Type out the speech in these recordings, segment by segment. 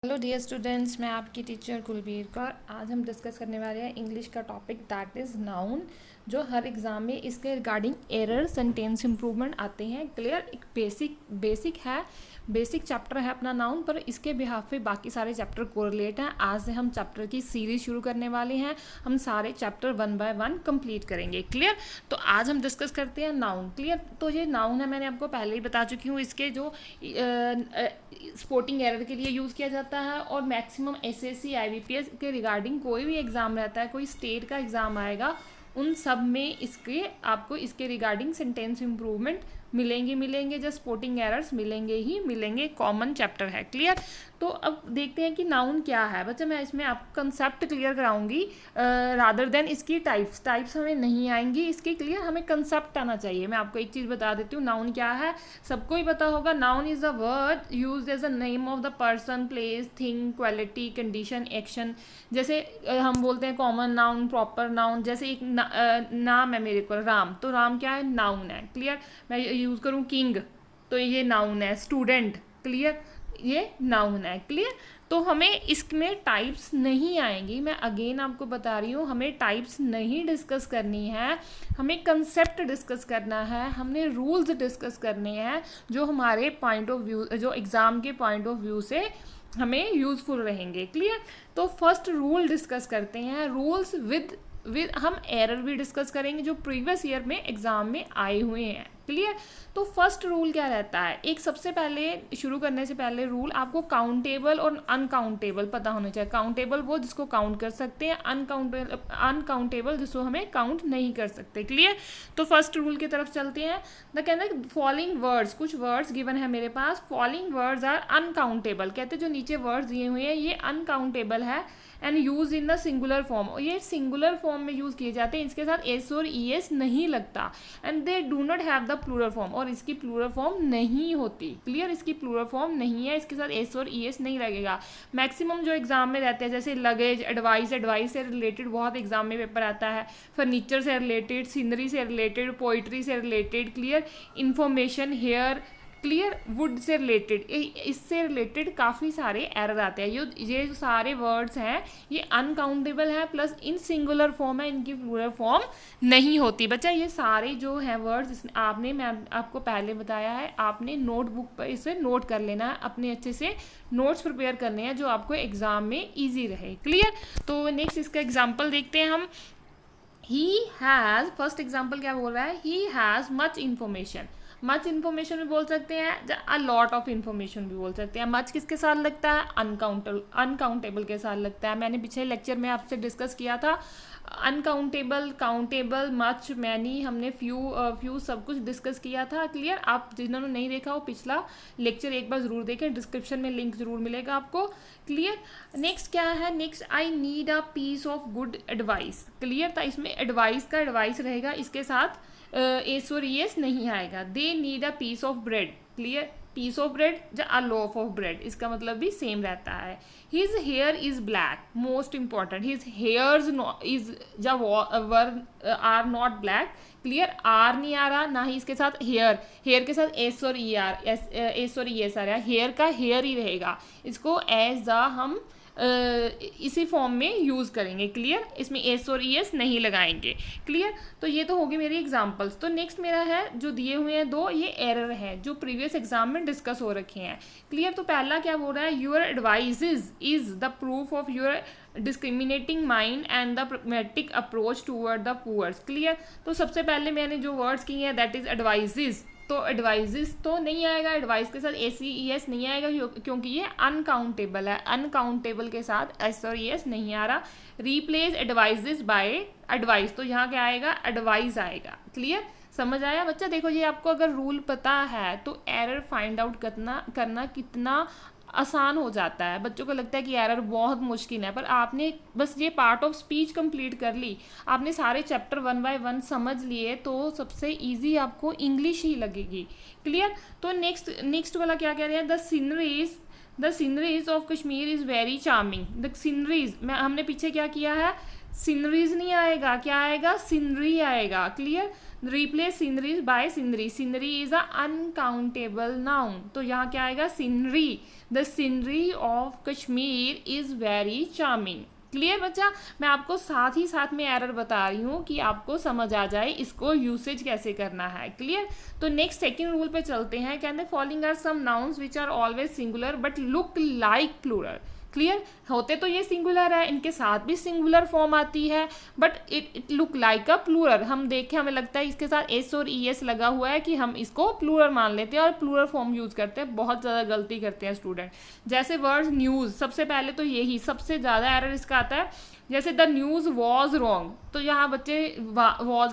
Hello dear students, मैं आपकी teacher Kulbir Kaur. आज हम डिस्कस करने वाले हैं इंग्लिश का टॉपिक दैट इज़ नाउन, जो हर एग्ज़ाम में इसके रिगार्डिंग एरर सेंटेंस इंप्रूवमेंट आते हैं। क्लियर, एक बेसिक चैप्टर है अपना नाउन, पर इसके बिहाफ पे बाकी सारे चैप्टर कोरिलेट हैं। आज से हम चैप्टर की सीरीज शुरू करने वाले हैं। हम सारे चैप्टर 1 बाय 1 कंप्लीट करेंगे। क्लियर, तो आज हम डिस्कस करते हैं नाउन। क्लियर, तो ये नाउन है, मैंने आपको पहले ही बता चुकी हूँ। इसके जो स्पोर्टिंग एरर के लिए यूज़ किया जाता है, और मैक्सिमम एसएससी आईबीपीएस के रिगार्डिंग कोई भी एग्ज़ाम रहता है, कोई स्टेट का एग्ज़ाम आएगा, उन सब में इसके आपको इसके रिगार्डिंग सेंटेंस इंप्रूवमेंट मिलेंगे। जो स्पोर्टिंग एरर्स मिलेंगे, कॉमन चैप्टर है। क्लियर, तो अब देखते हैं कि नाउन क्या है। बच्चा, मैं इसमें आपको कंसेप्ट क्लियर कराऊंगी रादर देन इसकी टाइप्स हमें नहीं आएंगी इसकी। क्लियर, हमें कंसेप्ट आना चाहिए। मैं आपको एक चीज़ बता देती हूँ, नाउन क्या है सबको ही पता होगा। Noun is a word used as a name of the person, place, thing, quality, condition, action. जैसे हम बोलते हैं कॉमन नाउन, प्रॉपर नाउन। जैसे एक नाम है मेरे को राम, तो राम क्या है? नाउन है। क्लियर, मैं यूज़ करूँ किंग, तो ये नाउन है। स्टूडेंट, क्लियर, ये नाउन है। क्लियर, तो हमें इसमें टाइप्स नहीं आएंगी। मैं अगेन आपको बता रही हूँ, हमें टाइप्स नहीं डिस्कस करनी है, हमें कंसेप्ट डिस्कस करना है, हमने रूल्स डिस्कस करने हैं जो हमारे पॉइंट ऑफ व्यू, जो एग्ज़ाम के पॉइंट ऑफ व्यू से हमें यूज़फुल रहेंगे। क्लियर, तो फर्स्ट रूल डिस्कस करते हैं। रूल्स विद हम एरर भी डिस्कस करेंगे जो प्रीवियस ईयर में एग्जाम में आए हुए हैं। क्लियर, तो फर्स्ट रूल क्या रहता है? एक सबसे पहले शुरू करने से पहले रूल आपको काउंटेबल और अनकाउंटेबल पता होना चाहिए। काउंटेबल वो जिसको काउंट कर सकते हैं, अनकाउंटेबल जिसको हमें काउंट नहीं कर सकते। क्लियर, तो फर्स्ट रूल की तरफ चलते हैं। द कहते हैं फॉलोइंग वर्ड्स, कुछ वर्ड्स गिवन है मेरे पास। फॉलोइंग वर्ड्स आर अनकाउंटेबल, कहते हैं जो नीचे वर्ड्स दिए हुए हैं ये अनकाउंटेबल है and use in the singular form, ये सिंगुलर फॉर्म में यूज़ किए जाते हैं। इसके साथ एस और ई एस नहीं लगता। And they do not have the plural form, और इसकी प्लूरल फॉर्म नहीं होती। क्लियर, इसकी प्लूरल फॉर्म नहीं है, इसके साथ एस और ई एस नहीं लगेगा। मैक्सिमम जो एग्जाम में रहते हैं जैसे लगेज, एडवाइस से रिलेटेड बहुत एग्जाम में पेपर आता है। फर्नीचर से रिलेटेड, सीनरी से रिलेटेड, पोइट्री से related. Clear, information, hair, clear, wood से रिलेटेड, इससे रिलेटेड काफ़ी सारे एरर आते हैं। ये जो सारे वर्ड्स हैं ये अनकाउंटेबल है, प्लस इन सिंगुलर फॉर्म है, इनकी प्लूरल फॉर्म नहीं होती। बच्चा, ये सारे जो हैं वर्ड्स आपने, मैं आपको पहले बताया है, आपने नोटबुक पर इसे नोट कर लेना है, अपने अच्छे से नोट्स प्रिपेयर करने हैं जो आपको एग्जाम में ईजी रहे। क्लियर, तो नेक्स्ट इसका एग्जाम्पल देखते हैं हम। ही हैज़, फर्स्ट एग्जाम्पल क्या बोल रहा है? He has much information. Much information भी बोल सकते हैं, अ लॉट ऑफ इन्फॉर्मेशन भी बोल सकते हैं। मच किसके साथ लगता है? अनकाउंटेबल के साथ लगता है। मैंने पिछले लेक्चर में आपसे डिस्कस किया था अनकाउंटेबल, काउंटेबल, मच, मैनी, हमने फ्यू सब कुछ डिस्कस किया था। क्लियर, आप जिन्होंने नहीं देखा वो पिछला लेक्चर एक बार ज़रूर देखें, डिस्क्रिप्शन में लिंक ज़रूर मिलेगा आपको। क्लियर, नेक्स्ट क्या है? Next, I need a piece of good advice. Clear था, इसमें एडवाइस का एडवाइस रहेगा, इसके साथ एस और एस नहीं आएगा। They need a piece of bread. Clear, piece of bread या अ लोफ ऑफ ब्रेड, इसका मतलब भी सेम रहता है। His hair is black, most important, his hairs is या are not black. Clear, are नहीं आ रहा, ना ही इसके साथ हेयर के साथ एस और ई आर, एस और ई एस आ रहा है। हेयर का हेयर ही रहेगा, इसको एज द हम इसी फॉर्म में यूज़ करेंगे। क्लियर, इसमें एस और ई एस नहीं लगाएंगे। क्लियर, तो ये तो होगी मेरी एग्जांपल्स। तो नेक्स्ट मेरा है जो दिए हुए हैं दो, ये एरर है जो प्रीवियस एग्जाम में डिस्कस हो रखे हैं। क्लियर, तो पहला क्या बोल रहा है? Your advice is the proof of your discriminating mind and the pragmatic approach toward the poors. Clear, तो सबसे पहले मैंने जो वर्ड्स किए हैं दैट इज एडवाइजेज, तो एडवाइजेस तो नहीं आएगा, एडवाइस के साथ एस ई एस नहीं आएगा क्योंकि ये अनकाउंटेबल है। अनकाउंटेबल के साथ एस और एस नहीं आ रहा। रीप्लेस एडवाइजेस बाय एडवाइस, तो यहाँ क्या आएगा? एडवाइस आएगा। क्लियर, समझ आया बच्चा? देखो, ये आपको अगर रूल पता है तो एरर फाइंड आउट करना कितना आसान हो जाता है। बच्चों को लगता है कि एरर बहुत मुश्किल है, पर आपने बस ये पार्ट ऑफ स्पीच कंप्लीट कर ली, आपने सारे चैप्टर 1 बाय 1 समझ लिए, तो सबसे इजी आपको इंग्लिश ही लगेगी। क्लियर, तो नेक्स्ट वाला क्या कह रहे हैं? The sceneries of Kashmir is very charming. The sceneries में हमने पीछे क्या किया है? सीनरीज नहीं आएगा, क्या आएगा? सीनरी आएगा। Clear, replace scenery by scenery, scenery is a uncountable noun, तो यहाँ क्या आएगा scenery, the scenery of Kashmir is very charming. Clear बच्चा, मैं आपको साथ ही साथ में एरर बता रही हूँ कि आपको समझ आ जाए इसको यूसेज कैसे करना है। क्लियर, तो नेक्स्ट सेकंड रूल पे चलते हैं। कहते हैं following are some nouns which are always singular but look like plural. Clear, होते तो ये सिंगुलर है, इनके साथ भी सिंगुलर फॉर्म आती है, but it look like a plural. हम देखें, हमें लगता है इसके साथ एस और ई एस लगा हुआ है कि हम इसको प्लूरल मान लेते हैं और प्लूरल फॉर्म यूज करते हैं। बहुत ज़्यादा गलती करते हैं स्टूडेंट। जैसे वर्ड न्यूज़, सबसे पहले तो यही सबसे ज़्यादा एरर इसका आता है। जैसे द न्यूज़ वॉज रॉन्ग, तो यहाँ बच्चे वॉज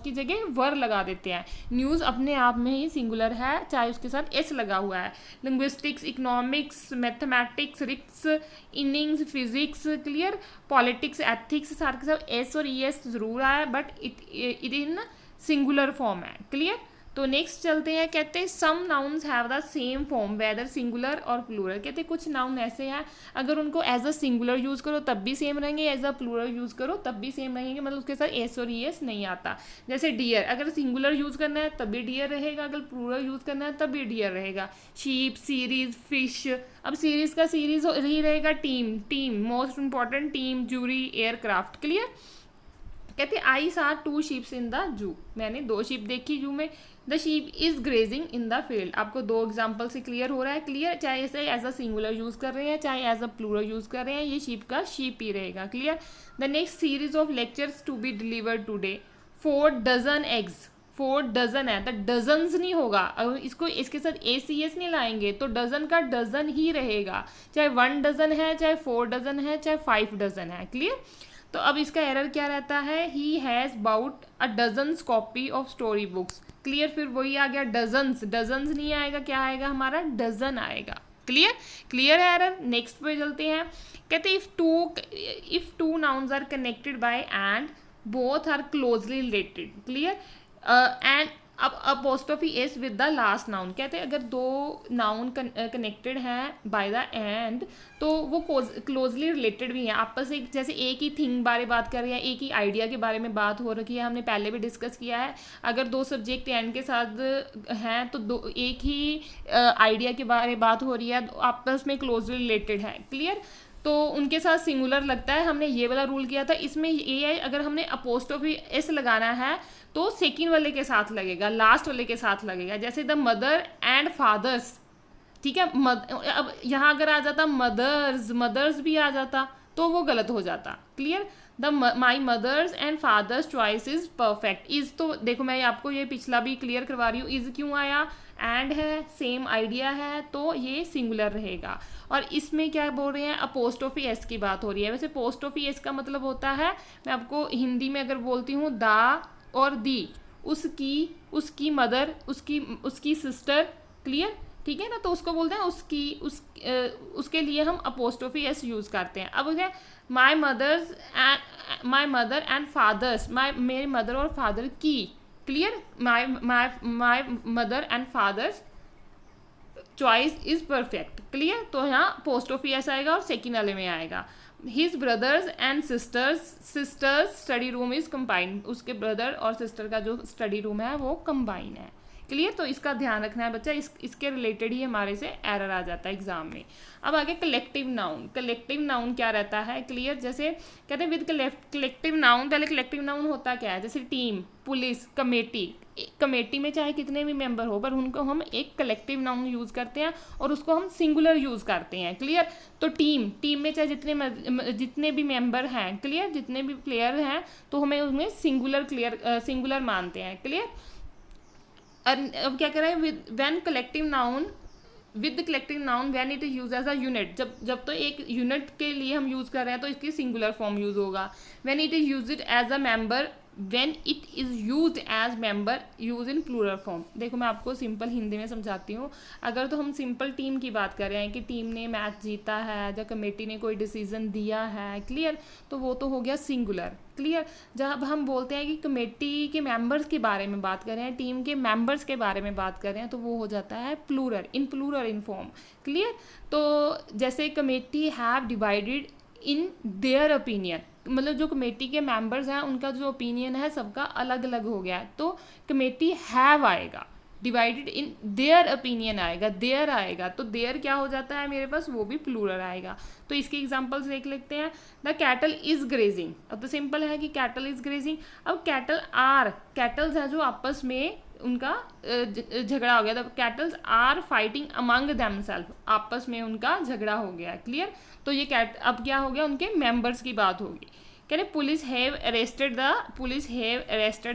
की जगह वर लगा देते हैं। न्यूज़ अपने आप में ही सिंगुलर है, चाहे उसके साथ एस लगा हुआ है। Linguistics, economics, mathematics, rickets, innings, physics, clear, politics, ethics, सारे के सब एस और ई एस जरूर आया, but it in singular form है। क्लियर, तो नेक्स्ट चलते हैं। कहते हैं some nouns have the same form whether singular और प्लूरल। कहते हैं कुछ नाउन ऐसे हैं, अगर उनको एज अ सिंगुलर यूज़ करो तब भी सेम रहेंगे, एज अ प्लूरल यूज़ करो तब भी सेम रहेंगे, मतलब उसके साथ एस और ई एस नहीं आता। जैसे डियर, अगर सिंगुलर यूज़ करना है तब भी डियर रहेगा, अगर प्लूरल यूज़ करना है तब भी डियर रहेगा। शीप, सीरीज, फिश, अब सीरीज का सीरीज ही रहेगा। Team, team most important, team, jury, aircraft. Clear, कहते आई सा 2 शीप्स इन द जू, मैंने 2 शीप देखी जू में। The sheep is grazing in the field, आपको 2 एग्जाम्पल से क्लियर हो रहा है। क्लियर, चाहे ऐसे एज अ सिंगुलर यूज कर रहे हैं चाहे एज अ प्लूरल यूज कर रहे हैं, ये शीप का शीप ही रहेगा। Clear, the next series of lectures to be delivered today, 4 dozen eggs, 4 dozen है तो डजन्स नहीं होगा, अगर इसको इसके साथ ए सी एस नहीं लाएंगे तो डजन का डजन ही रहेगा, चाहे 1 डजन है, चाहे 4 डजन है, चाहे 5 डजन है। क्लियर, तो अब इसका एरर क्या रहता है, he has bought a dozens copy of story books. Clear, फिर वही आ गया डजन्स, डजन्स नहीं आएगा, क्या आएगा हमारा डजन आएगा। क्लियर, क्लियर है एरर। नेक्स्ट पे चलते हैं। कहते हैं if two nouns are connected by and both are closely related. Clear, and अब apostrophe S with the last noun. कहते हैं अगर 2 नाउन कनेक्टेड हैं बाय द एंड तो वो क्लोजली रिलेटेड भी हैं आपस में, जैसे एक ही थिंग बारे बात कर रहे हैं, एक ही आइडिया के बारे में बात हो रखी है, हमने पहले भी डिस्कस किया है। अगर 2 सब्जेक्ट एंड के साथ हैं तो एक ही आइडिया के बारे में बात हो रही है, तो आपस में क्लोजली रिलेटेड है। क्लियर, तो उनके साथ सिंगुलर लगता है, हमने ये वाला रूल किया था। इसमें ये है, अगर हमने अपोस्ट्रोफी एस लगाना है तो सेकेंड वाले के साथ लगेगा, लास्ट वाले के साथ लगेगा। जैसे द मदर एंड फादर्स, ठीक है, अब यहाँ अगर आ जाता मदर्स, मदर्स भी आ जाता तो वो गलत हो जाता। Clear, the my mother's and father's choice is perfect. Is तो देखो मैं आपको ये पिछला भी क्लियर करवा रही हूँ, इज क्यों आया, एंड है, सेम आइडिया है, तो ये सिंगुलर रहेगा। और इसमें क्या बोल रहे हैं, अपोस्ट्रोफी एस की बात हो रही है। वैसे अपोस्ट्रोफी एस का मतलब होता है, मैं आपको हिंदी में अगर बोलती हूँ दा और दी, उसकी मदर, उसकी सिस्टर। क्लियर, ठीक है ना, तो उसको बोलते हैं उसके लिए हम अपोस्ट्रोफी एस यूज़ करते हैं। अब है माई मदर एंड फादर्स, मेरे मदर और फादर की। Clear, my mother and father's choice is perfect. Clear, तो यहाँ अपोस्ट्रोफी एस आएगा और सेकेंड वाले में आएगा। His brothers and sisters study room is combined, उसके ब्रदर और सिस्टर का जो स्टडी रूम है वो कंबाइन है। क्लियर, तो इसका ध्यान रखना है बच्चा, इसके रिलेटेड ही हमारे से एरर आ जाता है एग्जाम में। अब आगे कलेक्टिव नाउन, कलेक्टिव नाउन क्या रहता है। क्लियर, जैसे कहते हैं विद कलेक्टिव नाउन, पहले कलेक्टिव नाउन होता क्या है, जैसे टीम, पुलिस, कमेटी। कमेटी में चाहे कितने भी मेंबर हो पर उनको हम एक कलेक्टिव नाउन यूज़ करते हैं और उसको हम सिंगुलर यूज़ करते हैं। क्लियर, तो टीम में चाहे जितने भी मेंबर हैं, क्लियर, जितने भी प्लेयर हैं, तो हमें उसमें सिंगुलर मानते हैं। क्लियर, अब क्या कर रहे हैं, when collective noun with collective noun when it is use as a unit, जब तो एक यूनिट के लिए हम यूज़ कर रहे हैं तो इसकी सिंगुलर फॉर्म यूज़ होगा। When it is use as a member, when it is use as member, use in plural form. देखो मैं आपको सिंपल हिंदी में समझाती हूँ। अगर तो हम सिंपल टीम की बात कर रहे हैं कि टीम ने मैच जीता है या कमेटी ने कोई डिसीजन दिया है, क्लियर, तो वो तो हो गया सिंगुलर। क्लियर, जब हम बोलते हैं कि कमेटी के मेंबर्स के बारे में बात कर रहे हैं, टीम के मेंबर्स के बारे में बात कर रहे हैं, तो वो हो जाता है प्लूरल इन फॉर्म। क्लियर, तो जैसे committee have divided in their opinion, मतलब जो कमेटी के मेंबर्स हैं उनका जो ओपिनियन है सबका अलग अलग हो गया है, तो कमेटी हैव आएगा, डिवाइडेड इन देयर ओपिनियन आएगा, देयर आएगा, तो देयर क्या हो जाता है मेरे पास, वो भी प्लूरल आएगा। तो इसके एग्जांपल्स देख लेते हैं। द कैटल इज ग्रेजिंग, अब तो सिंपल है कि कैटल इज ग्रेजिंग। अब कैटल आर, कैटल्स हैं जो आपस में उनका झगड़ा हो गया, the cattles are fighting among themself, आपस में उनका झगड़ा हो गया, क्लियर। तो ये कैट अब क्या हो गया, उनके मेंबर्स की बात होगी। कह रहे police have arrested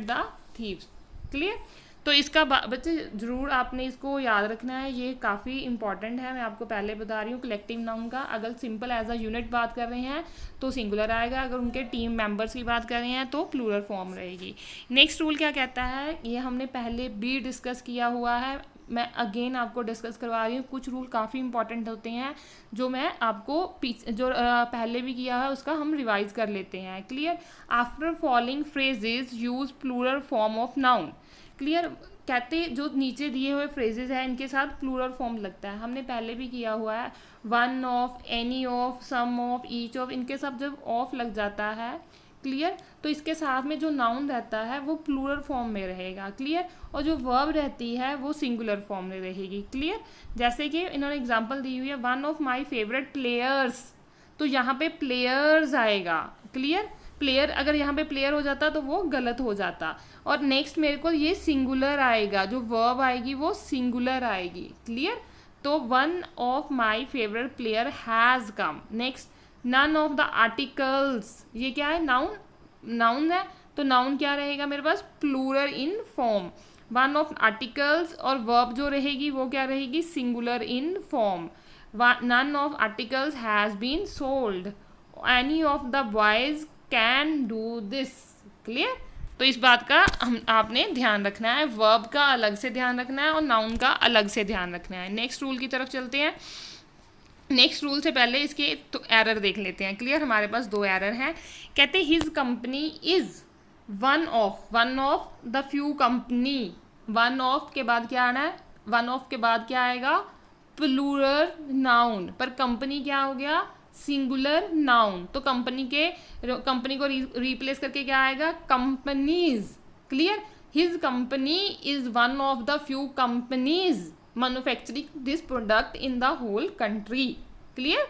the thieves, clear. तो इसका बच्चे ज़रूर आपने इसको याद रखना है, ये काफ़ी इंपॉर्टेंट है। मैं आपको पहले बता रही हूँ कलेक्टिव नाउन का अगर सिंपल एज अ यूनिट बात कर रहे हैं तो सिंगुलर आएगा, अगर उनके टीम मेंबर्स की बात कर रहे हैं तो प्लूरल फॉर्म रहेगी। नेक्स्ट रूल क्या कहता है, ये हमने पहले भी डिस्कस किया हुआ है, मैं अगेन आपको डिस्कस करवा रही हूँ। कुछ रूल काफ़ी इंपॉर्टेंट होते हैं जो मैं आपको पहले भी किया है उसका हम रिवाइज कर लेते हैं, clear. After following phrases use plural form of noun, clear. कहते जो नीचे दिए हुए फ्रेजेज हैं इनके साथ प्लूरल फॉर्म लगता है, हमने पहले भी किया हुआ है। One of, any of, some of, each of, इनके साथ जब ऑफ लग जाता है, क्लियर, तो इसके साथ में जो नाउन रहता है वो प्लूरल फॉर्म में रहेगा, क्लियर। और जो वर्ब रहती है वो सिंगुलर फॉर्म में रहेगी, क्लियर। जैसे कि इन्होंने एग्जांपल दी हुई है, one of my favourite players, तो यहाँ पे प्लेयर्स आएगा, क्लियर। प्लेयर अगर यहाँ पे प्लेयर हो जाता तो वो गलत हो जाता। और नेक्स्ट मेरे को ये सिंगुलर आएगा, जो वर्ब आएगी वो सिंगुलर आएगी, क्लियर। तो one of my favourite player has come. Next none of the articles, ये क्या है, नाउन है, तो नाउन क्या रहेगा मेरे पास, plural in form. One of articles और वर्ब जो रहेगी वो क्या रहेगी, singular in form. None of articles has been sold, any of the boys can do this, clear. तो इस बात का आपने ध्यान रखना है, वर्ब का अलग से ध्यान रखना है और नाउन का अलग से ध्यान रखना है। नेक्स्ट रूल की तरफ चलते हैं। नेक्स्ट रूल से पहले इसके तो एरर देख लेते हैं, क्लियर। हमारे पास दो एरर हैं। कहते his company is one of the few company, one of के बाद क्या आना है, वन ऑफ के बाद क्या आएगा, प्लूरल नाउन, पर कंपनी क्या हो गया, सिंगुलर नाउन। तो कंपनी को रिप्लेस करके क्या आएगा, companies, clear. His company is one of the few companies manufacturing this product in the whole country, clear.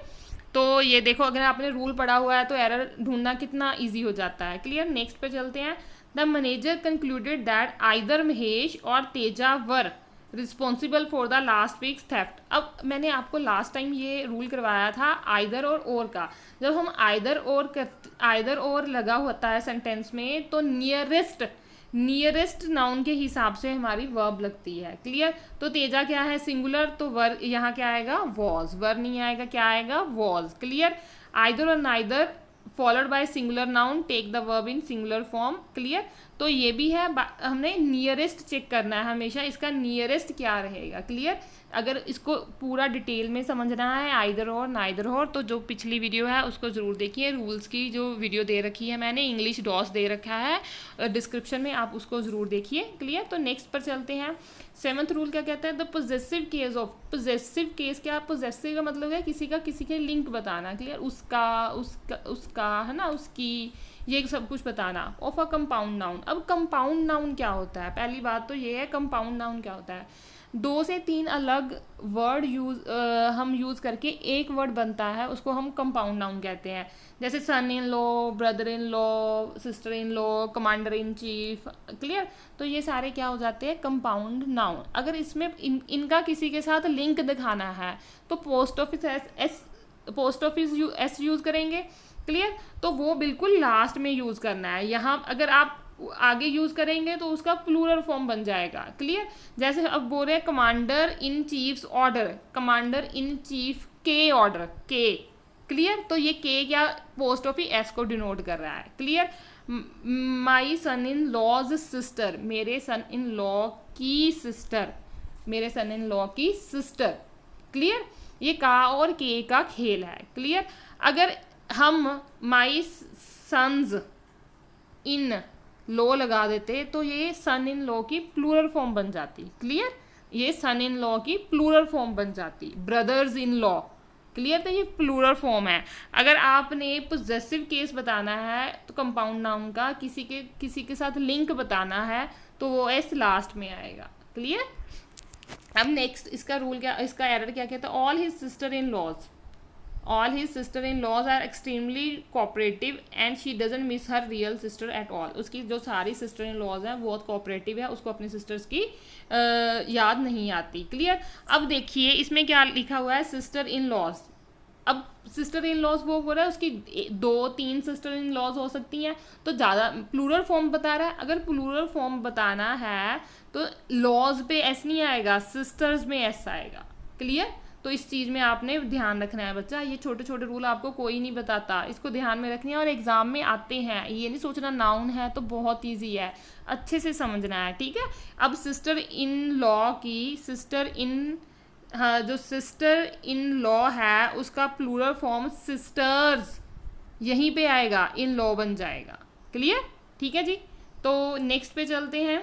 तो ये देखो अगर आपने रूल पढ़ा हुआ है तो एरर ढूंढना कितना इजी हो जाता है, क्लियर। नेक्स्ट पे चलते हैं। The manager concluded that either Mahesh और Teja were responsible for the last weeks theft. अब मैंने आपको लास्ट टाइम ये रूल करवाया था आइदर और का। जब हम आइदर और लगा होता है सेंटेंस में तो नियरेस्ट नाउन के हिसाब से हमारी वर्ब लगती है, क्लियर। तो तेजा क्या है, सिंगुलर, तो वर यहाँ क्या आएगा, वॉज। वर नहीं आएगा, क्या आएगा, वॉज, क्लियर। आइदर और neither followed by singular noun take the verb in singular form, clear. तो ये भी है, हमने नियरेस्ट चेक करना है हमेशा, इसका नियरेस्ट क्या रहेगा, क्लियर। अगर इसको पूरा डिटेल में समझना है आइदर और नाइदर और, तो जो पिछली वीडियो है उसको ज़रूर देखिए। रूल्स की जो वीडियो दे रखी है मैंने, इंग्लिश डॉस दे रखा है डिस्क्रिप्शन में, आप उसको ज़रूर देखिए, क्लियर। तो नेक्स्ट पर चलते हैं। सेवंथ रूल क्या कहता है, the possessive case of, possessive case क्या, पोजेसिव का मतलब है किसी के लिंक बताना, क्लियर। उसका है ना, उसकी, ये सब कुछ बताना। Of a compound noun. अब कंपाउंड नाउन क्या होता है, पहली बात तो ये है कंपाउंड नाउन क्या होता है, 2 से 3 अलग वर्ड हम यूज़ करके एक वर्ड बनता है, उसको हम कंपाउंड नाउन कहते हैं। जैसे son in law, brother in law, sister in law, commander in chief, clear. तो ये सारे क्या हो जाते हैं, कंपाउंड नाउन। अगर इसमें इनका किसी के साथ लिंक दिखाना है तो पोस्ट ऑफिस एस यूज़ करेंगे, क्लियर। तो वो बिल्कुल लास्ट में यूज़ करना है। यहाँ अगर आप आगे यूज़ करेंगे तो उसका प्लूरल फॉर्म बन जाएगा, क्लियर। जैसे अब बोल रहे हैं commander in chief's order, commander in chief के ऑर्डर, के, क्लियर। तो ये के क्या, पोस्ट ऑफिस एस को डिनोट कर रहा है, clear. My son in law's sister, मेरे सन इन लॉ की सिस्टर, मेरे सन इन लॉ की सिस्टर, क्लियर। ये का और के का खेल है, क्लियर। अगर हम माई सन्स इन लॉ लगा देते तो ये सन इन लॉ की प्लूरल फॉर्म बन जाती, क्लियर। ये सन इन लॉ की प्लूरल फॉर्म बन जाती। Brothers in law, clear. तो ये प्लूरल फॉर्म है। अगर आपने पोजेसिव केस बताना है तो कंपाउंड नाउन का किसी के साथ लिंक बताना है तो वो एस लास्ट में आएगा। क्लियर। अब नेक्स्ट इसका रूल क्या, इसका एरर क्या कहता है, all his sister in laws are extremely cooperative and she doesn't miss her real sister at all. उसकी जो सारी सिस्टर इन लॉज हैं बहुत कोऑपरेटिव है, उसको अपनी सिस्टर्स की याद नहीं आती। क्लियर। अब देखिए इसमें क्या लिखा हुआ है, सिस्टर इन लॉज। अब सिस्टर इन लॉज वो बोल रहा है उसकी 2-3 सिस्टर इन लॉज हो सकती हैं, तो ज़्यादा प्लूरल फॉर्म बता रहा है। अगर प्लूरल फॉर्म बताना है तो लॉज पे एस नहीं आएगा, सिस्टर्स में एस आएगा। क्लियर। तो इस चीज़ में आपने ध्यान रखना है बच्चा। ये छोटे छोटे रूल आपको कोई नहीं बताता, इसको ध्यान में रखना है और एग्जाम में आते हैं। ये नहीं सोचना नाउन है तो बहुत ईजी है, अच्छे से समझना है। ठीक है। अब सिस्टर इन लॉ की जो सिस्टर इन लॉ है उसका प्लूरल फॉर्म सिस्टर्स यहीं पे आएगा, इन लॉ बन जाएगा। क्लियर। ठीक है जी। तो नेक्स्ट पे चलते हैं।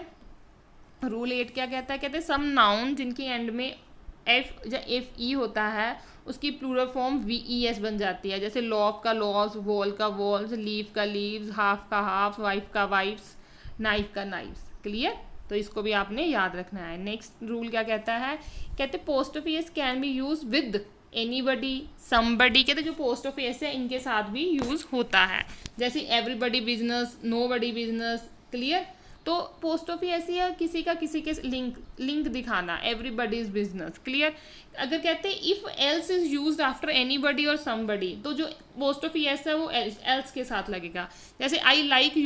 रूल 8 क्या कहता है, कहते हैं सम नाउन जिनके एंड में एफ या एफ ई होता है उसकी plural form V E S बन जाती है। जैसे लॉफ का लॉस, वॉल का वॉल्स, लीव का लीव्स, हाफ का हाफ, वाइफ का वाइफ्स, नाइफ का नाइफ्स। क्लियर। तो इसको भी आपने याद रखना है। नेक्स्ट रूल क्या कहता है, कहते apostrophes can be use with anybody, somebody. कहते जो पोस्टोफियस है इनके साथ भी यूज होता है, जैसे everybody business, nobody business. Clear. तो पोस्टोफियस है किसी के लिंक दिखाना, एवरीबडीज बिजनेस। क्लियर। अगर कहते हैं if else is used after anybody और समबडी, तो जो पोस्टोफियस है वो एल्स के साथ लगेगा। जैसे I like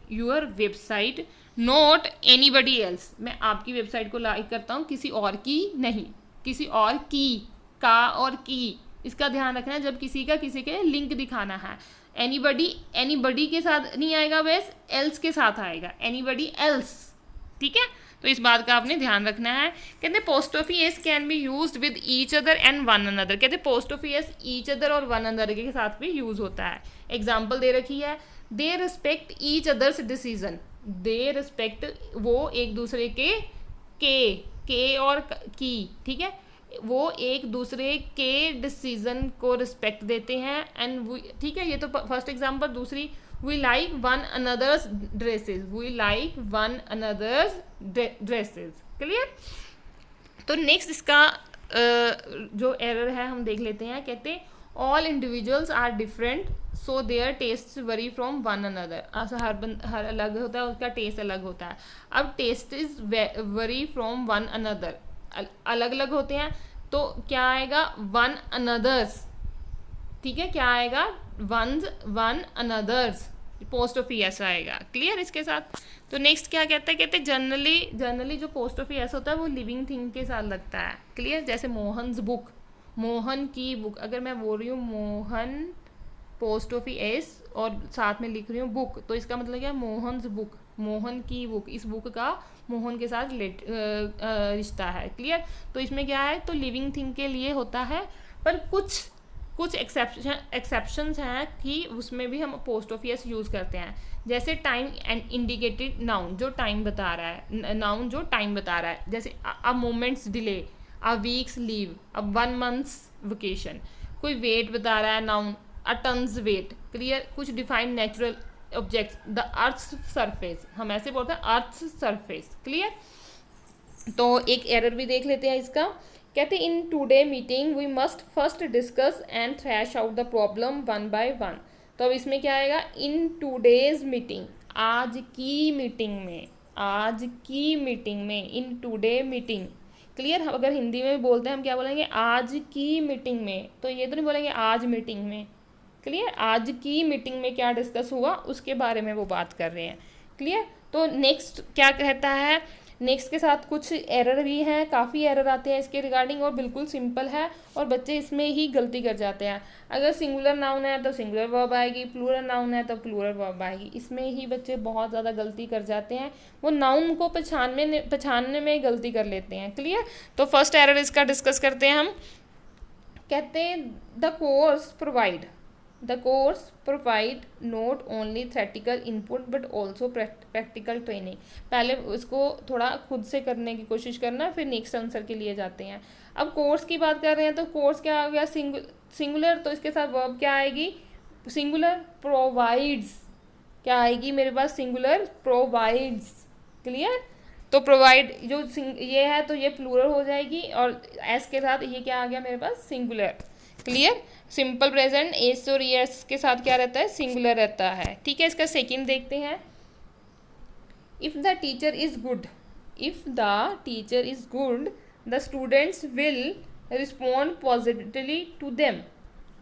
your website not anybody else. मैं आपकी वेबसाइट को लाइक करता हूँ, किसी और की नहीं, किसी और की, का और की। इसका ध्यान रखना है जब किसी के लिंक दिखाना है। एनीबडी के साथ नहीं आएगा, बस एल्स के साथ आएगा, एनीबडी एल्स। ठीक है। तो इस बात का आपने ध्यान रखना है। कहते apostrophes can be used with each other and one another. कहते पोस्टोफियस ईच अदर और वन अनदर के साथ भी यूज होता है। एग्जाम्पल दे रखी है, they respect each others decision. They respect, वो एक दूसरे के और की, ठीक है, वो एक दूसरे के डिसीजन को रिस्पेक्ट देते हैं एंड ठीक है। ये तो फर्स्ट एग्जांपल। दूसरी, we like one another's dresses, we like one another's dresses. Clear. तो नेक्स्ट इसका जो एरर है हम देख लेते हैं। कहते all individuals are different so their taste vary from one another. हर अलग होता है, उसका टेस्ट अलग होता है। अब taste is vary from one another, अलग अलग होते हैं, तो क्या आएगा, वन अनदर्स। ठीक है। क्या आएगा, वन अनदर्स, पोस्टोफियस आएगा। क्लियर इसके साथ। तो नेक्स्ट क्या कहता है, कहते जनरली जो पोस्टोफियस होता है वो लिविंग थिंग के साथ लगता है। क्लियर। जैसे मोहन्स बुक, मोहन की बुक। अगर मैं बोल रही हूँ मोहन पोस्टोफियस और साथ में लिख रही हूँ बुक, तो इसका मतलब क्या, मोहन्स बुक, मोहन की बुक। इस बुक का मोहन के साथ रिश्ता है। क्लियर। तो इसमें क्या है, तो लिविंग थिंग के लिए होता है, पर कुछ एक्सेप्शंस हैं कि उसमें भी हम पोस्टोफियस यूज़ करते हैं। जैसे टाइम एंड इंडिकेटेड नाउन जो टाइम बता रहा है, नाउन जो टाइम बता रहा है, जैसे a moments delay, a weeks leave, a 1 months vacation. कोई वेट बता रहा है, noun a tons weight. Clear. कुछ defined natural objects, the earth surface, हम ऐसे बोलते हैं अर्थ सरफेस। क्लियर। तो एक एरर भी देख लेते हैं इसका। कहते हैं in today meeting we must first discuss and thrash out the problem one by one. तो अब इसमें क्या आएगा, इन टुडेज मीटिंग, आज की मीटिंग में, इन टुडे मीटिंग। क्लियर। अगर हिंदी में बोलते हैं हम क्या बोलेंगे, आज की मीटिंग में, तो ये तो नहीं बोलेंगे आज मीटिंग में। क्लियर। आज की मीटिंग में क्या डिस्कस हुआ उसके बारे में वो बात कर रहे हैं। क्लियर। तो नेक्स्ट क्या कहता है, नेक्स्ट के साथ कुछ एरर भी हैं, काफ़ी एरर आते हैं इसके रिगार्डिंग, और बिल्कुल सिंपल है और बच्चे इसमें ही गलती कर जाते हैं। अगर सिंगुलर नाउन है तो सिंगुलर वर्ब आएगी, प्लूरल नाउन है तो प्लूरल वर्ब आएगी। इसमें ही बच्चे बहुत ज़्यादा गलती कर जाते हैं, वो नाउन को पहचानने में गलती कर लेते हैं। क्लियर। तो फर्स्ट एरर इसका डिस्कस करते हैं हम। कहते हैं the course the course provide not only theoretical input but also practical training. पहले उसको थोड़ा खुद से करने की कोशिश करना, फिर नेक्स्ट आंसर के लिए जाते हैं। अब कोर्स की बात कर रहे हैं तो कोर्स क्या आ गया, सिंगुलर, तो इसके साथ वर्ब क्या आएगी, सिंगुलर। प्रोवाइड्स क्या आएगी मेरे पास, सिंगुलर प्रोवाइड्स। क्लियर। तो प्रोवाइड जो ये है तो ये प्लूरल हो जाएगी, और एस के साथ ये क्या आ गया मेरे पास, singular. Clear. Simple present S और एस के साथ क्या रहता है, सिंगुलर रहता है। ठीक है, इसका सेकंड देखते हैं। If the teacher is good, if the teacher is good the students will respond positively to them,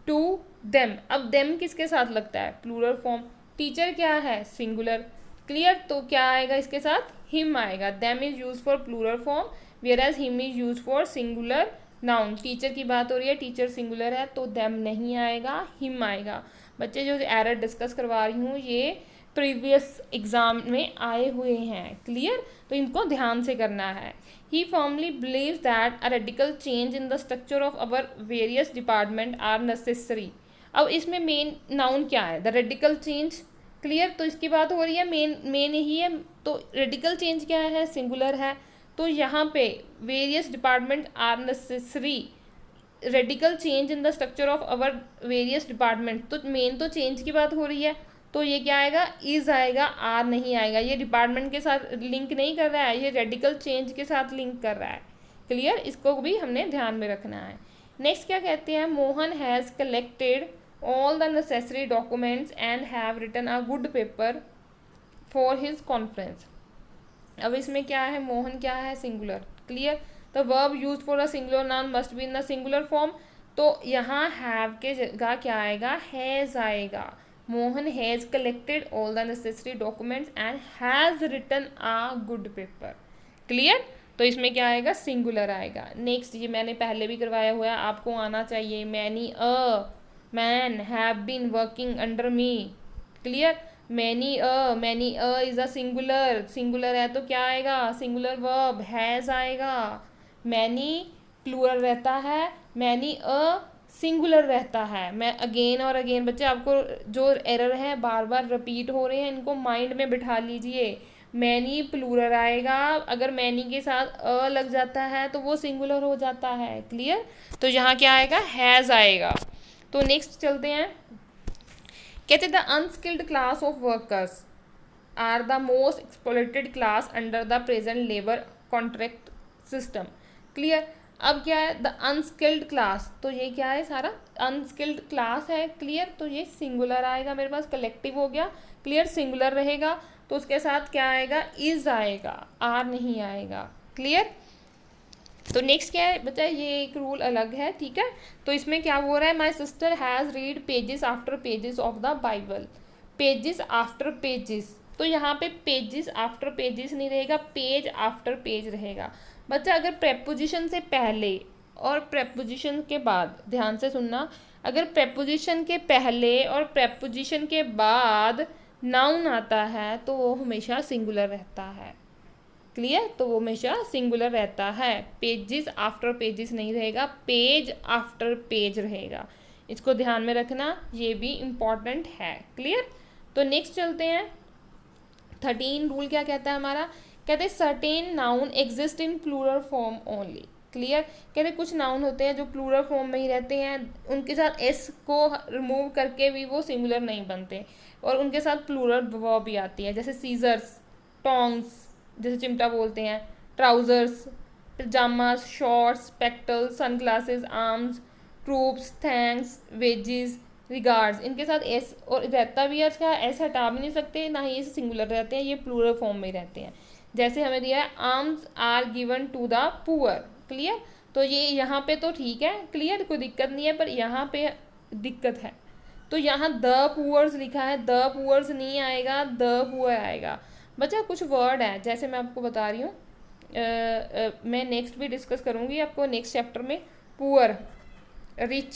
to them. अब देम किसके साथ लगता है, प्लूरल फॉर्म। टीचर क्या है, सिंगुलर। क्लियर। तो क्या आएगा इसके साथ, हिम आएगा। Them is use for plural form where as him is use for singular noun. Teacher की बात हो रही है, टीचर सिंगुलर है तो देम नहीं आएगा, हिम आएगा। बच्चे जो एरर डिस्कस करवा रही हूँ ये प्रीवियस एग्जाम में आए हुए हैं। क्लियर। तो इनको ध्यान से करना है। He firmly believes that a radical change in the structure of our various department are necessary. अब इसमें मेन नाउन क्या है, द रेडिकल चेंज। क्लियर। तो इसकी बात हो रही है, मेन यही है। तो रेडिकल चेंज क्या है, सिंगुलर है। तो यहाँ पे various department are necessary, radical change in the structure of our various department. तो मेन तो चेंज की बात हो रही है, तो ये क्या आएगा, इज आएगा, आर नहीं आएगा। ये डिपार्टमेंट के साथ लिंक नहीं कर रहा है, ये रेडिकल चेंज के साथ लिंक कर रहा है। क्लियर। इसको भी हमने ध्यान में रखना है। नेक्स्ट क्या कहते हैं, Mohan has collected all the necessary documents and have written a good paper for his conference। अब इसमें क्या है, मोहन क्या है, singular. Clear. The verb use for a singular noun must be in the singular form. तो यहाँ हैव के जगह क्या आएगा, हैज़ आएगा। Mohan has collected all the necessary documents and has written a good paper. Clear. तो इसमें क्या आएगा, सिंगुलर आएगा। नेक्स्ट, ये मैंने पहले भी करवाया हुआ है, आपको आना चाहिए। Many a man have been working under me. Clear. Many a is a singular, singular है तो क्या आएगा, सिंगुलर वर्ब हैज़ आएगा। मैनी प्लूरल रहता है, मैनी अ सिंगुलर रहता है। मैं अगेन और अगेन, बच्चे आपको जो एरर है बार बार रिपीट हो रहे हैं, इनको माइंड में बिठा लीजिए। मैनी प्लूरल आएगा, अगर मैनी के साथ अ लग जाता है तो वो सिंगुलर हो जाता है। क्लियर। तो यहाँ क्या आएगा, हैज़ आएगा। तो नेक्स्ट चलते हैं। कहते the unskilled class of workers are the most exploited class under the present labour contract system. Clear. अब क्या है, द अनस्किल्ड क्लास, तो ये क्या है, सारा अनस्किल्ड क्लास है। क्लियर। तो ये सिंगुलर आएगा मेरे पास, कलेक्टिव हो गया। क्लियर। सिंगुलर रहेगा तो उसके साथ क्या आएगा, इज आएगा, आर नहीं आएगा। क्लियर। तो नेक्स्ट क्या है बच्चा, ये एक रूल अलग है। ठीक है। तो इसमें क्या हो रहा है, my sister has read pages after pages of the Bible. Pages after pages, तो यहाँ पे पेजेस आफ्टर पेजेस नहीं रहेगा, पेज आफ्टर पेज रहेगा। बच्चा अगर प्रेपोजिशन से पहले और प्रेपोजिशन के बाद, ध्यान से सुनना, अगर प्रेपोजिशन के पहले और प्रेपोजिशन के बाद नाउन आता है तो वो हमेशा सिंगुलर रहता है। क्लियर। तो वो हमेशा सिंगुलर रहता है, पेजेस आफ्टर पेजेस नहीं रहेगा, पेज आफ्टर पेज रहेगा। इसको ध्यान में रखना, ये भी इम्पॉर्टेंट है। क्लियर। तो नेक्स्ट चलते हैं। 13 रूल क्या कहता है हमारा, कहते हैं certain noun exist in plural form only. Clear. कहते कुछ नाउन होते हैं जो प्लूरल फॉर्म में ही रहते हैं, उनके साथ एस को रिमूव करके भी वो सिंगुलर नहीं बनते, और उनके साथ प्लूरल वर्ब भी आती है, जैसे सीजर्स, टोंग्स, जैसे चिमटा बोलते हैं, trousers, pyjamas, shorts, spectacles, sunglasses, arms, troops, thanks, wages, regards, इनके साथ एस और रहता भी है, इसका एस हटा भी नहीं सकते, ना ही ये सिंगुलर रहते हैं, ये प्लूरल फॉर्म में रहते हैं। जैसे हमें दिया है arms are given to the poor. Clear. तो ये यहाँ पे तो ठीक है, क्लियर, कोई दिक्कत नहीं है, पर यहाँ पे दिक्कत है। तो यहाँ द पुअर्स लिखा है, द पुअर्स नहीं आएगा, द पुअर आएगा। बच्चा कुछ वर्ड है, जैसे मैं आपको बता रही हूँ, मैं नेक्स्ट भी डिस्कस करूँगी आपको नेक्स्ट चैप्टर में। Poor, rich,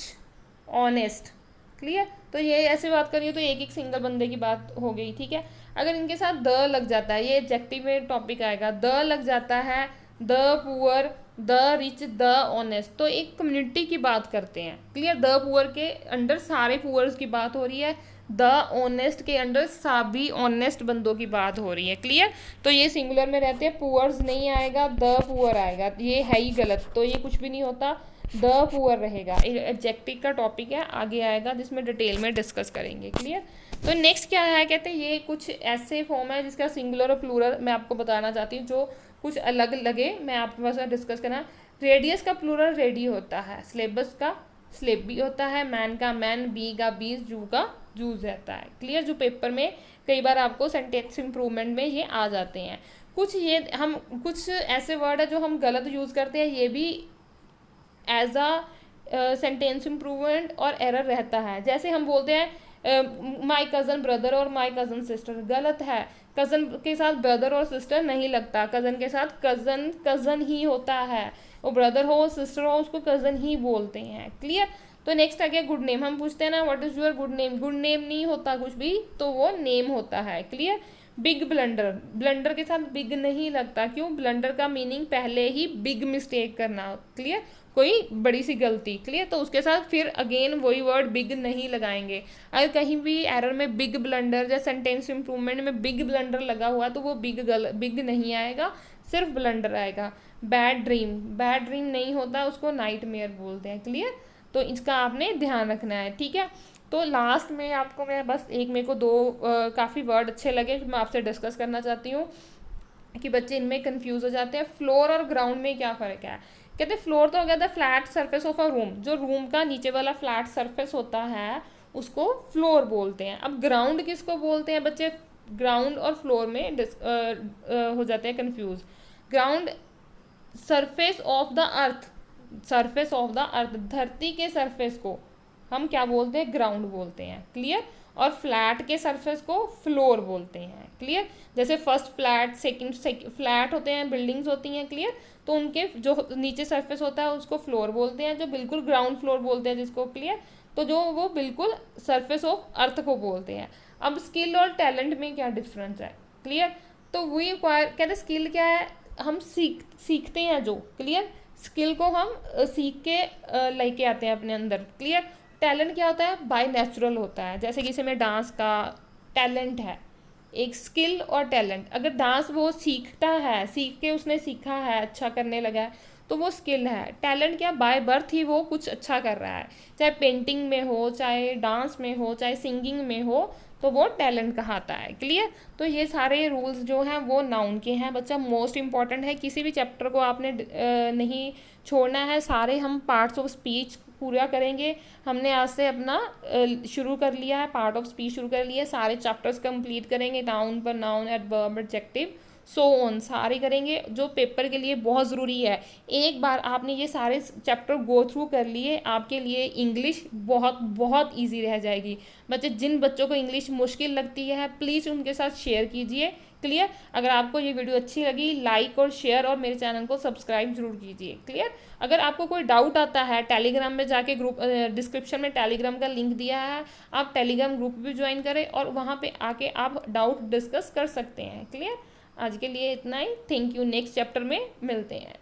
honest. क्लियर। तो ये ऐसे बात करिए तो एक एक सिंगल बंदे की बात हो गई। ठीक है। अगर इनके साथ द लग जाता है, ये एडजेक्टिव में टॉपिक आएगा, द लग जाता है, the poor the rich, the honest, तो एक कम्युनिटी की बात करते हैं। क्लियर, द पुअर के अंडर सारे पुअर्स की बात हो रही है, द ऑनेस्ट के अंडर सभी ऑनेस्ट बंदों की बात हो रही है। क्लियर, तो ये सिंगुलर में रहते हैं, पुअर्स नहीं आएगा, द पुअर आएगा, ये है ही गलत, तो ये कुछ भी नहीं होता, द पुअर रहेगा। एडजेक्टिव का टॉपिक है, आगे आएगा जिसमें डिटेल में डिस्कस करेंगे। क्लियर, तो नेक्स्ट क्या है, कहते हैं ये कुछ ऐसे फॉर्म है जिसका सिंगुलर और प्लूरल मैं आपको बताना चाहती हूँ, जो कुछ अलग लगे, मैं आपके पास डिस्कस करना। रेडियस का प्लूरल रेडी होता है, सिलेबस का स्लेब भी होता है, मैन का मैन, बी का बीज, जू का जूस रहता है। क्लियर, जो पेपर में कई बार आपको सेंटेंस इंप्रूवमेंट में ये आ जाते हैं। कुछ ये हम कुछ ऐसे वर्ड है जो हम गलत यूज़ करते हैं, ये भी एज अ सेंटेंस इम्प्रूवमेंट और एरर रहता है। जैसे हम बोलते हैं माई कज़न ब्रदर और माई कज़न सिस्टर, गलत है, कज़न के साथ ब्रदर और सिस्टर नहीं लगता, कज़न के साथ कज़न कज़न ही होता है, वो ब्रदर हो सिस्टर हो उसको कज़न ही बोलते हैं। क्लियर, तो नेक्स्ट आ गया गुड नेम, हम पूछते हैं ना what is your good name, good name नहीं होता कुछ भी, तो वो नेम होता है। क्लियर, बिग ब्लंडर, ब्लंडर के साथ बिग नहीं लगता, क्यों, ब्लंडर का मीनिंग पहले ही बिग मिस्टेक करना। क्लियर, कोई बड़ी सी गलती। क्लियर, तो उसके साथ फिर अगेन वही वर्ड बिग नहीं लगाएंगे। अगर कहीं भी एरर में बिग ब्लंडर या सेंटेंस इंप्रूवमेंट में बिग ब्लंडर लगा हुआ तो वो बिग नहीं आएगा, सिर्फ ब्लंडर आएगा। बैड ड्रीम, बैड ड्रीम नहीं होता, उसको नाइटमेयर बोलते हैं। क्लियर, तो इसका आपने ध्यान रखना है। ठीक है, तो लास्ट में आपको मैं बस मेरे को दो काफ़ी वर्ड अच्छे लगे जो मैं आपसे डिस्कस करना चाहती हूँ कि बच्चे इनमें कंफ्यूज हो जाते हैं। फ्लोर और ग्राउंड में क्या फ़र्क है, कहते हैं फ्लोर तो हो गया था flat surface of a room, जो रूम का नीचे वाला फ्लैट सरफेस होता है उसको फ्लोर बोलते हैं। अब ग्राउंड किसको बोलते हैं बच्चे, ग्राउंड और फ्लोर में हो जाते हैं confuse. Ground surface of the earth, surface of the earth, धरती के सरफेस को हम क्या बोलते हैं, ग्राउंड बोलते हैं। क्लियर, और फ्लैट के सरफेस को फ्लोर बोलते हैं। क्लियर, जैसे फर्स्ट फ्लैट सेकंड फ्लैट होते हैं, बिल्डिंग्स होती हैं। क्लियर, तो उनके जो नीचे सरफेस होता है उसको फ्लोर बोलते हैं, जो बिल्कुल ग्राउंड फ्लोर बोलते हैं जिसको। क्लियर, तो जो वो बिल्कुल सरफेस ऑफ अर्थ को बोलते हैं। अब स्किल और टैलेंट में क्या डिफरेंस है। क्लियर, तो वी कहते हैं स्किल क्या है, हम सीखते हैं जो। क्लियर, स्किल को हम सीख के लेके आते हैं अपने अंदर। क्लियर, टैलेंट क्या होता है, बाय नेचुरल होता है। जैसे किसी में डांस का टैलेंट है, एक स्किल और टैलेंट, अगर डांस वो सीखता है, सीख के उसने सीखा है, अच्छा करने लगा है, तो वो स्किल है। टैलेंट क्या, बाय बर्थ ही वो कुछ अच्छा कर रहा है, चाहे पेंटिंग में हो, चाहे डांस में हो, चाहे सिंगिंग में हो, तो वो टैलेंट कहलाता है। क्लियर, तो ये सारे रूल्स जो हैं वो नाउन के हैं बच्चा, मोस्ट इंपॉर्टेंट है। किसी भी चैप्टर को आपने नहीं छोड़ना है, सारे हम पार्ट्स ऑफ स्पीच पूरा करेंगे। हमने आज से अपना शुरू कर लिया है, पार्ट ऑफ स्पीच शुरू कर लिया है, सारे चैप्टर्स कंप्लीट करेंगे, नाउन पर noun, adverb, adjective, so on, सारे करेंगे, जो पेपर के लिए बहुत ज़रूरी है। एक बार आपने ये सारे चैप्टर गो थ्रू कर लिए, आपके लिए इंग्लिश बहुत बहुत ईजी रह जाएगी। बच्चे, जिन बच्चों को इंग्लिश मुश्किल लगती है प्लीज़ उनके साथ शेयर कीजिए। क्लियर, अगर आपको ये वीडियो अच्छी लगी लाइक और शेयर और मेरे चैनल को सब्सक्राइब जरूर कीजिए। क्लियर, अगर आपको कोई डाउट आता है टेलीग्राम में जाके ग्रुप डिस्क्रिप्शन में टेलीग्राम का लिंक दिया है, आप टेलीग्राम ग्रुप भी ज्वाइन करें और वहाँ पे आके आप डाउट डिस्कस कर सकते हैं। क्लियर, आज के लिए इतना ही, थैंक यू, नेक्स्ट चैप्टर में मिलते हैं।